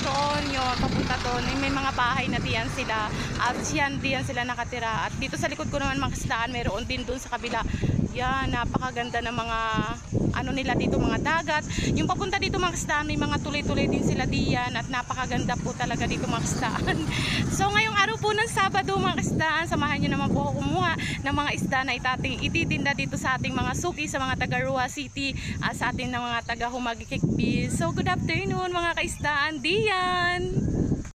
doon, yun, papunta doon. May mga bahay na diyan sila. At diyan sila nakatira. At dito sa likod ko naman mga kastaan, mayroon din doon sa kabila. Yan, napakaganda ng mga ano nila dito, mga dagat. Yung papunta dito mga kastaan, may mga tuloy-tuloy din sila diyan. At napakaganda po talaga dito mga kastaan. So ngayong araw po ng Sabado mga kastaan, samahan nyo naman po ako kumuha ng mga isda na ititinda dito sa ating mga suki, sa mga taga Rua City, sa ating mga taga Humagi Kikbi. So good afternoon mga kaisdaan diyan.